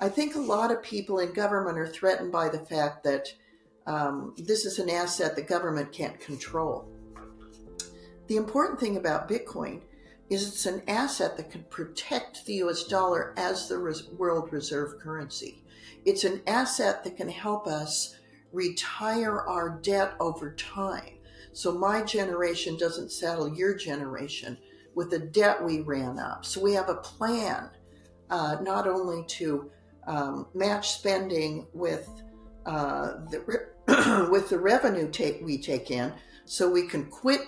I think a lot of people in government are threatened by the fact that this is an asset the government can't control. The important thing about Bitcoin is it's an asset that can protect the US dollar as the world reserve currency. It's an asset that can help us retire our debt over time. So my generation doesn't saddle your generation with the debt we ran up. So we have a plan not only to match spending with with the revenue we take in, so we can quit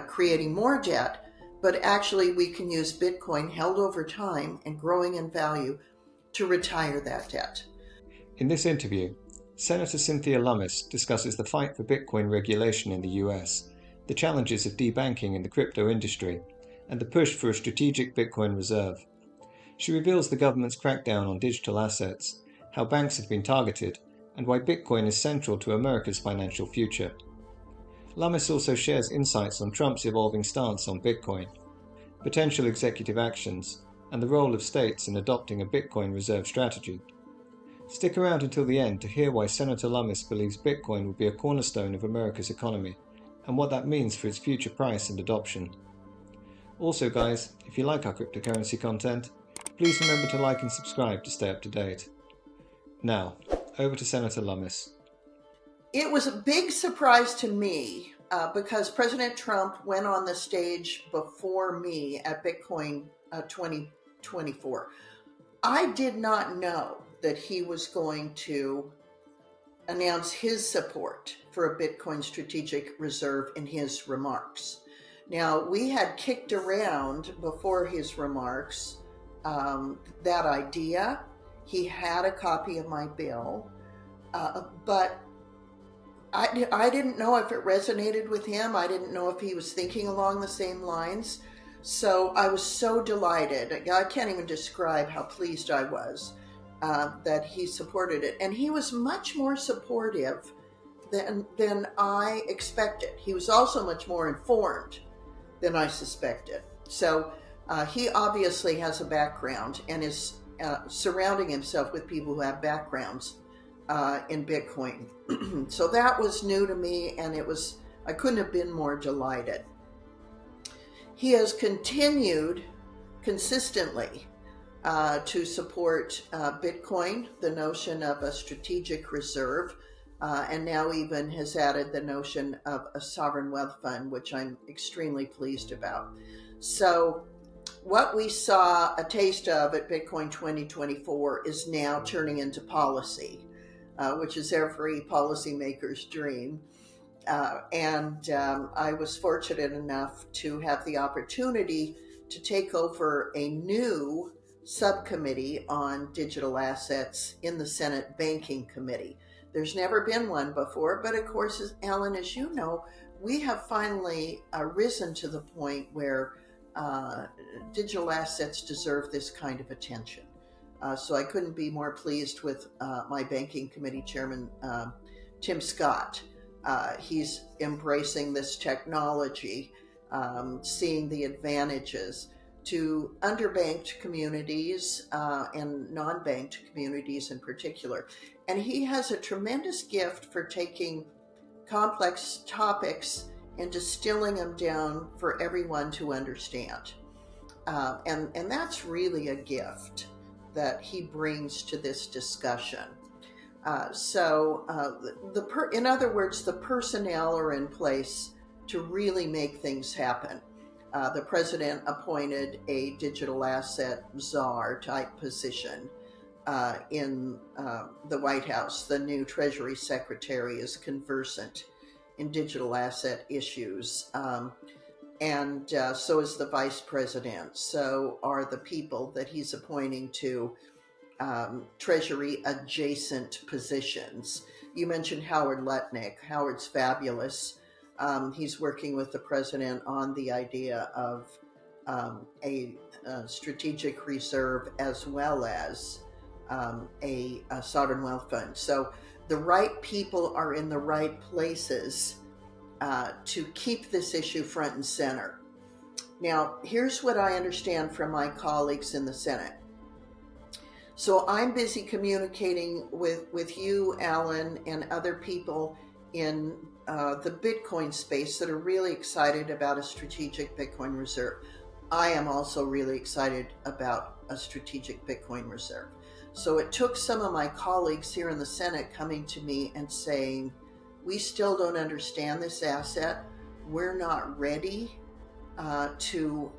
creating more debt, but actually we can use Bitcoin held over time and growing in value to retire that debt. In this interview, Senator Cynthia Lummis discusses the fight for Bitcoin regulation in the US, the challenges of debanking in the crypto industry, and the push for a strategic Bitcoin reserve. She reveals the government's crackdown on digital assets, how banks have been targeted, and why Bitcoin is central to America's financial future. Lummis also shares insights on Trump's evolving stance on Bitcoin, potential executive actions, and the role of states in adopting a Bitcoin reserve strategy. Stick around until the end to hear why Senator Lummis believes Bitcoin will be a cornerstone of America's economy, and what that means for its future price and adoption. Also guys, if you like our cryptocurrency content, please remember to like and subscribe to stay up to date. Now, over to Senator Lummis. It was a big surprise to me because President Trump went on the stage before me at Bitcoin 2024. I did not know that he was going to announce his support for a Bitcoin strategic reserve in his remarks. Now, we had kicked around before his remarks that idea. He had a copy of my bill, but I didn't know if it resonated with him. I didn't know if he was thinking along the same lines. So I was so delighted. I can't even describe how pleased I was that he supported it. And he was much more supportive than I expected. He was also much more informed than I suspected. So he obviously has a background and is surrounding himself with people who have backgrounds in Bitcoin. So that was new to me, and I couldn't have been more delighted. He has continued consistently to support Bitcoin, the notion of a strategic reserve, and now even has added the notion of a sovereign wealth fund, which I'm extremely pleased about. So what we saw a taste of at Bitcoin 2024 is now turning into policy, which is every policymaker's dream. I was fortunate enough to have the opportunity to take over a new subcommittee on digital assets in the Senate Banking Committee. There's never been one before, but of course, Alan, as you know, we have finally risen to the point where digital assets deserve this kind of attention. So I couldn't be more pleased with my Banking Committee Chairman, Tim Scott. He's embracing this technology, seeing the advantages to underbanked communities and non-banked communities in particular. And he has a tremendous gift for taking complex topics and distilling them down for everyone to understand. And that's really a gift that he brings to this discussion. In other words, the personnel are in place to really make things happen. The president appointed a digital asset czar type position in the White House. The new Treasury Secretary is conversant in digital asset issues. So is the vice president. So are the people that he's appointing to Treasury adjacent positions. You mentioned Howard Lutnick. Howard's fabulous. He's working with the president on the idea of a strategic reserve as well as a sovereign wealth fund. So the right people are in the right places to keep this issue front and center. Now, here's what I understand from my colleagues in the Senate. So I'm busy communicating with you, Alan, and other people in the Bitcoin space that are really excited about a strategic Bitcoin reserve. I am also really excited about a strategic Bitcoin reserve. So it took some of my colleagues here in the Senate coming to me and saying, we still don't understand this asset. We're not ready to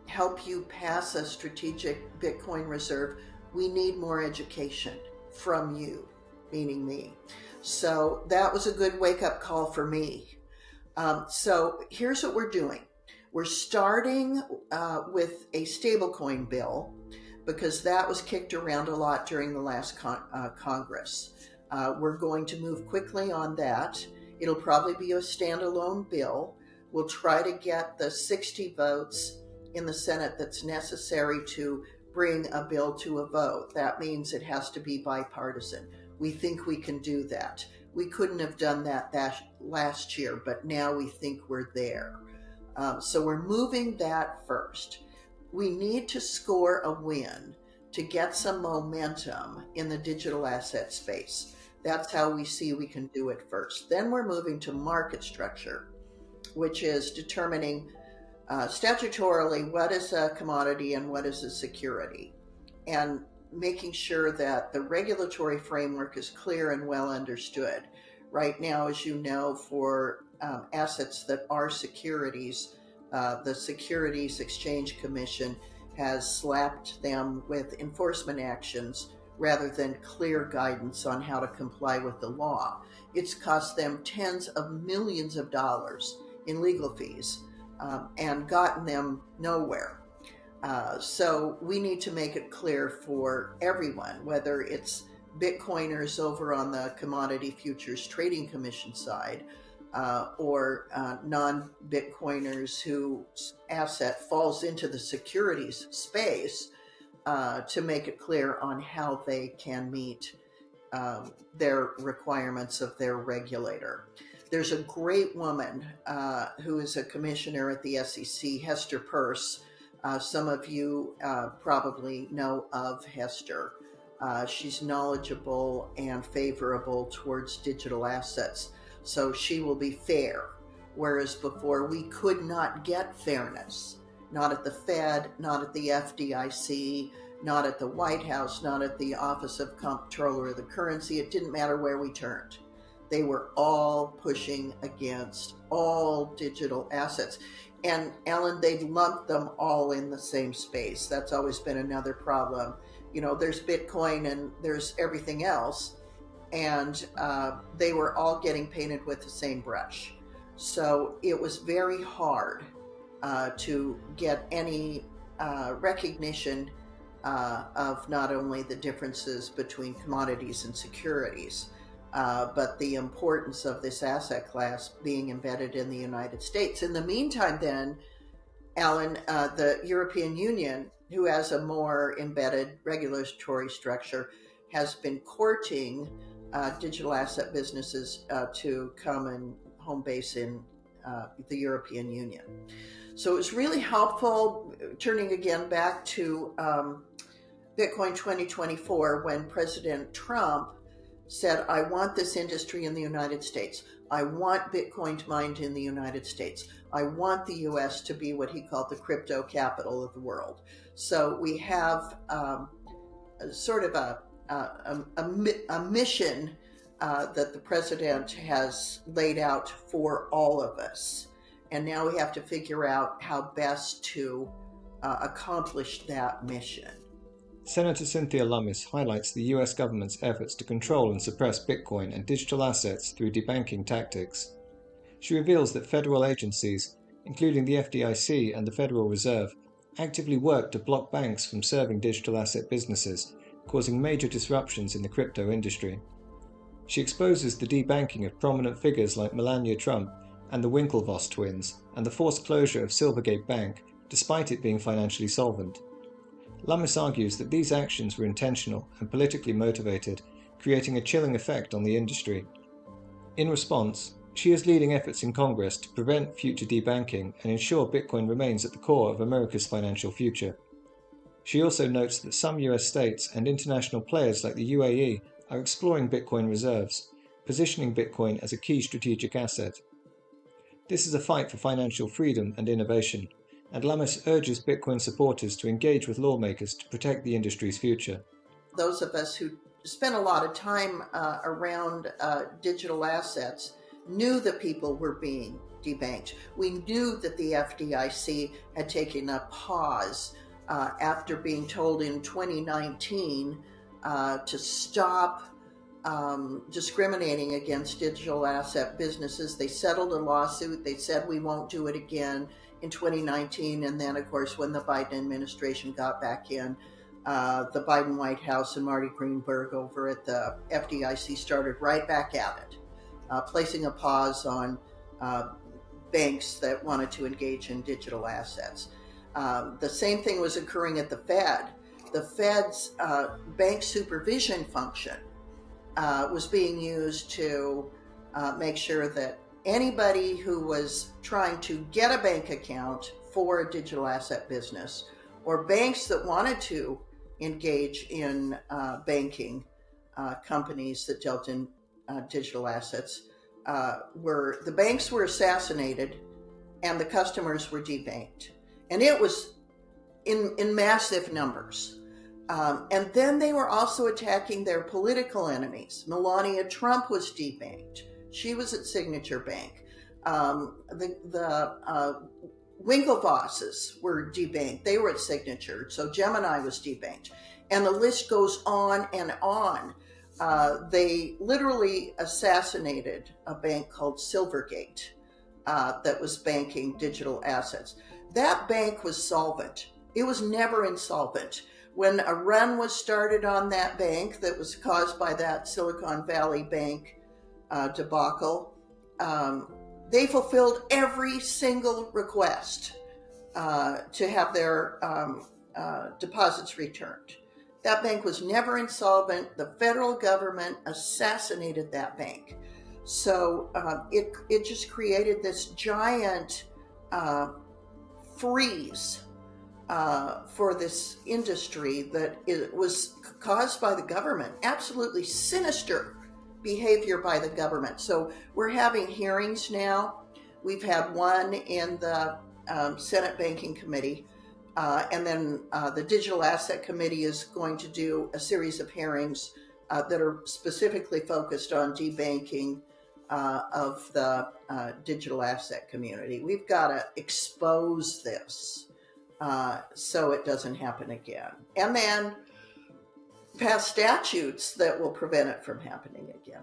help you pass a strategic Bitcoin reserve. We need more education from you, meaning me. So that was a good wake up call for me. So here's what we're doing. We're starting with a stablecoin bill because that was kicked around a lot during the last Congress. We're going to move quickly on that. It'll probably be a standalone bill. We'll try to get the 60 votes in the Senate that's necessary to bring a bill to a vote. That means it has to be bipartisan. We think we can do that. We couldn't have done that last year, but now we think we're there. So we're moving that first. We need to score a win to get some momentum in the digital asset space. That's how we see we can do it first. Then we're moving to market structure, which is determining statutorily what is a commodity and what is a security, and making sure that the regulatory framework is clear and well understood. Right now, as you know, for assets that are securities, the Securities Exchange Commission has slapped them with enforcement actions rather than clear guidance on how to comply with the law. It's cost them tens of millions of dollars in legal fees and gotten them nowhere. So we need to make it clear for everyone, whether it's Bitcoiners over on the Commodity Futures Trading Commission side or non-Bitcoiners whose asset falls into the securities space, to make it clear on how they can meet their requirements of their regulator. There's a great woman who is a commissioner at the SEC, Hester Peirce. Some of you probably know of Hester. She's knowledgeable and favorable towards digital assets, so she will be fair. Whereas before we could not get fairness, not at the Fed, not at the FDIC, not at the White House, not at the Office of Comptroller of the Currency. It didn't matter where we turned. They were all pushing against all digital assets. And Ellen, they've lumped them all in the same space. That's always been another problem. You know, there's Bitcoin and there's everything else. And they were all getting painted with the same brush. So it was very hard to get any recognition of not only the differences between commodities and securities, but the importance of this asset class being embedded in the United States. In the meantime, then, Alan, the European Union, who has a more embedded regulatory structure, has been courting digital asset businesses to come and home base in the European Union. So it's really helpful, turning again back to Bitcoin 2024, when President Trump said, I want this industry in the United States. I want Bitcoin mined in the United States. I want the US to be what he called the crypto capital of the world. So we have sort of a mission that the president has laid out for all of us. And now we have to figure out how best to accomplish that mission. Senator Cynthia Lummis highlights the US government's efforts to control and suppress Bitcoin and digital assets through debanking tactics. She reveals that federal agencies, including the FDIC and the Federal Reserve, actively work to block banks from serving digital asset businesses, causing major disruptions in the crypto industry. She exposes the debanking of prominent figures like Melania Trump and the Winklevoss twins, and the forced closure of Silvergate Bank, despite it being financially solvent. Lummis argues that these actions were intentional and politically motivated, creating a chilling effect on the industry. In response, she is leading efforts in Congress to prevent future debanking and ensure Bitcoin remains at the core of America's financial future. She also notes that some US states and international players like the UAE are exploring Bitcoin reserves, positioning Bitcoin as a key strategic asset. This is a fight for financial freedom and innovation, and Lummis urges Bitcoin supporters to engage with lawmakers to protect the industry's future. Those of us who spent a lot of time around digital assets knew that people were being debanked. We knew that the FDIC had taken a pause after being told in 2019 to stop discriminating against digital asset businesses. They settled a lawsuit. They said we won't do it again in 2019. And then, of course, when the Biden administration got back in, the Biden White House and Marty Greenberg over at the FDIC started right back at it, placing a pause on banks that wanted to engage in digital assets. The same thing was occurring at the Fed. The Fed's bank supervision function was being used to make sure that anybody who was trying to get a bank account for a digital asset business, or banks that wanted to engage in banking companies that dealt in digital assets, the banks were assassinated and the customers were debanked. And it was in massive numbers. And then they were also attacking their political enemies. Melania Trump was debanked. She was at Signature Bank. The Winklevosses were debanked. They were at Signature. So Gemini was debanked. And the list goes on and on. They literally assassinated a bank called Silvergate that was banking digital assets. That bank was solvent. It was never insolvent. When a run was started on that bank that was caused by that Silicon Valley Bank debacle, they fulfilled every single request to have their deposits returned. That bank was never insolvent. The federal government assassinated that bank. So it just created this giant freeze for this industry that it was caused by the government. Absolutely sinister behavior by the government. So we're having hearings now. We've had one in the Senate Banking Committee, and then the Digital Asset Committee is going to do a series of hearings that are specifically focused on debanking of the digital asset community. We've got to expose this so it doesn't happen again. And then pass statutes that will prevent it from happening again.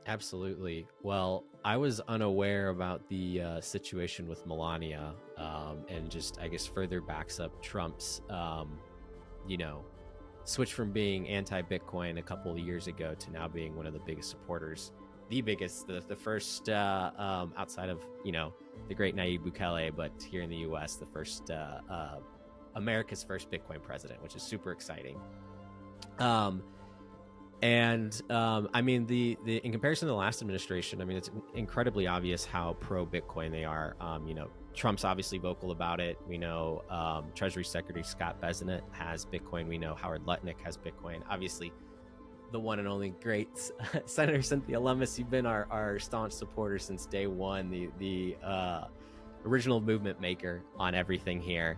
Absolutely. Well, I was unaware about the situation with Melania, and just, I guess, further backs up Trump's, switch from being anti-Bitcoin a couple of years ago to now being one of the biggest supporters, the first outside of, the great Nayib Bukele, but here in the U.S., the first America's first Bitcoin president, which is super exciting. I mean, the in comparison to the last administration, I mean, it's incredibly obvious how pro Bitcoin they are. Trump's obviously vocal about it. We know Treasury Secretary Scott Bessent has Bitcoin. We know Howard Lutnick has Bitcoin. Obviously, the one and only great Senator Cynthia Lummis, you've been our staunch supporter since day one, the original movement maker on everything here.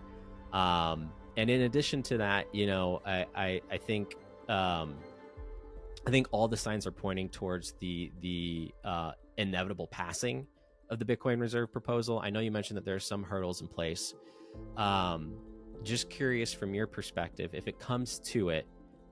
And in addition to that, I think all the signs are pointing towards the inevitable passing of the Bitcoin Reserve proposal. I know you mentioned that there are some hurdles in place. Just curious from your perspective, if it comes to it,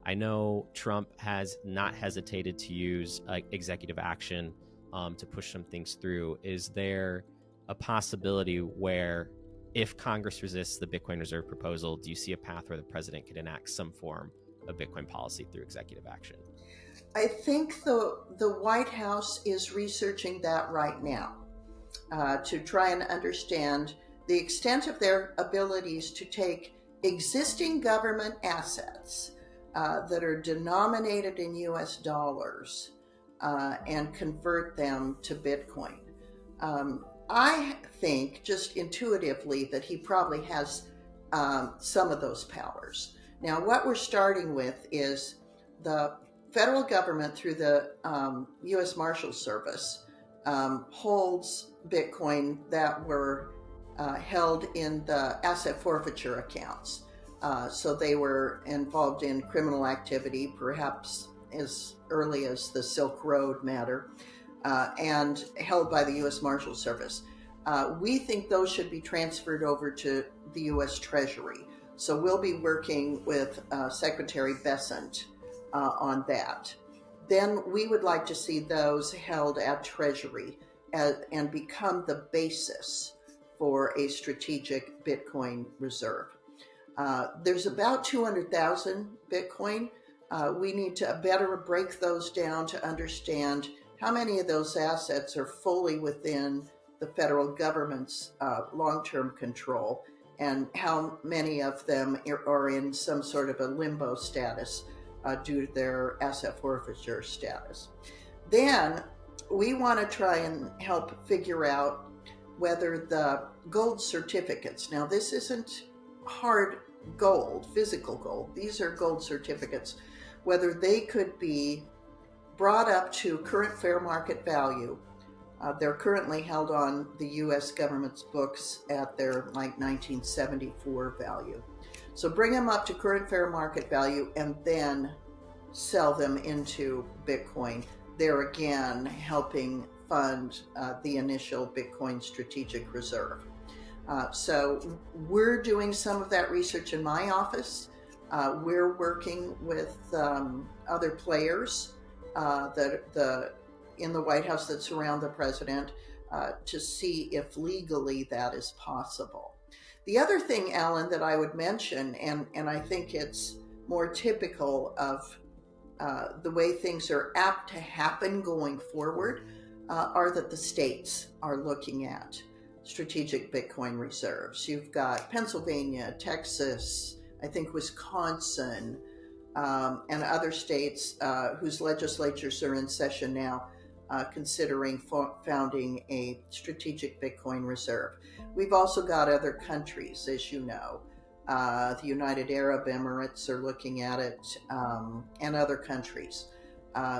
I know Trump has not hesitated to use executive action to push some things through. Is there a possibility where, if Congress resists the Bitcoin Reserve proposal, do you see a path where the president could enact some form of Bitcoin policy through executive action? I think the White House is researching that right now to try and understand the extent of their abilities to take existing government assets that are denominated in US dollars and convert them to Bitcoin. I think just intuitively that he probably has some of those powers. Now, what we're starting with is the federal government through the U.S. Marshals Service holds Bitcoin that were held in the asset forfeiture accounts. So they were involved in criminal activity, perhaps as early as the Silk Road matter, and held by the U.S. Marshals Service. We think those should be transferred over to the U.S. Treasury. So we'll be working with Secretary Bessent on that. Then we would like to see those held at Treasury and become the basis for a strategic Bitcoin reserve. There's about 200,000 Bitcoin. We need to better break those down to understand how many of those assets are fully within the federal government's long-term control, and how many of them are in some sort of a limbo status due to their asset forfeiture status. Then we want to try and help figure out whether the gold certificates, now this isn't hard gold, physical gold, these are gold certificates, whether they could be brought up to current fair market value. They're currently held on the U.S. government's books at their 1974 value. So bring them up to current fair market value and then sell them into Bitcoin. There again, helping fund the initial Bitcoin strategic reserve. So we're doing some of that research in my office. We're working with other players in the White House that surround the president to see if legally that is possible. The other thing, Alan, that I would mention, and I think it's more typical of the way things are apt to happen going forward, are that the states are looking at strategic Bitcoin reserves. You've got Pennsylvania, Texas, I think Wisconsin, and other states whose legislatures are in session now, considering founding a strategic Bitcoin reserve. We've also got other countries, as you know. The United Arab Emirates are looking at it, and other countries.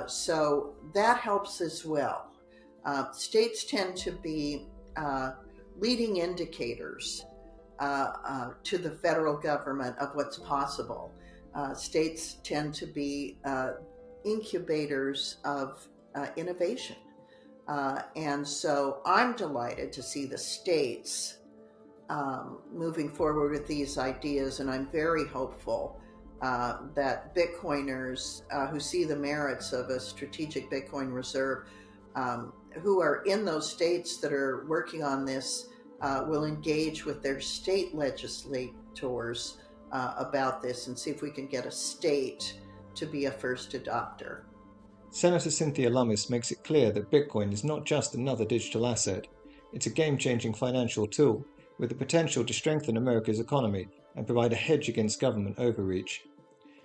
So that helps as well. States tend to be leading indicators to the federal government of what's possible. States tend to be incubators of innovation. And so I'm delighted to see the states moving forward with these ideas, and I'm very hopeful that Bitcoiners who see the merits of a strategic Bitcoin reserve, who are in those states that are working on this, will engage with their state legislators about this and see if we can get a state to be a first adopter. Senator Cynthia Lummis makes it clear that Bitcoin is not just another digital asset, it's a game-changing financial tool with the potential to strengthen America's economy and provide a hedge against government overreach.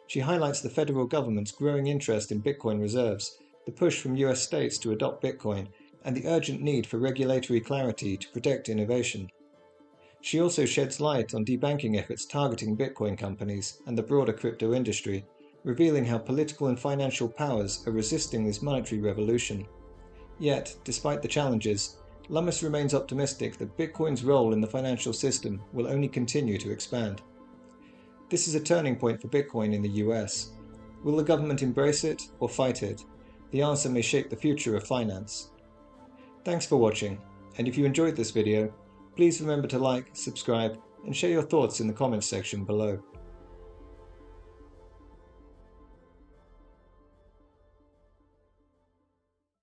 She highlights the federal government's growing interest in Bitcoin reserves, the push from US states to adopt Bitcoin, and the urgent need for regulatory clarity to protect innovation. She also sheds light on debanking efforts targeting Bitcoin companies and the broader crypto industry, revealing how political and financial powers are resisting this monetary revolution. Yet, despite the challenges, Lummis remains optimistic that Bitcoin's role in the financial system will only continue to expand. This is a turning point for Bitcoin in the US. Will the government embrace it or fight it? The answer may shape the future of finance. Thanks for watching, and if you enjoyed this video, please remember to like, subscribe, and share your thoughts in the comments section below.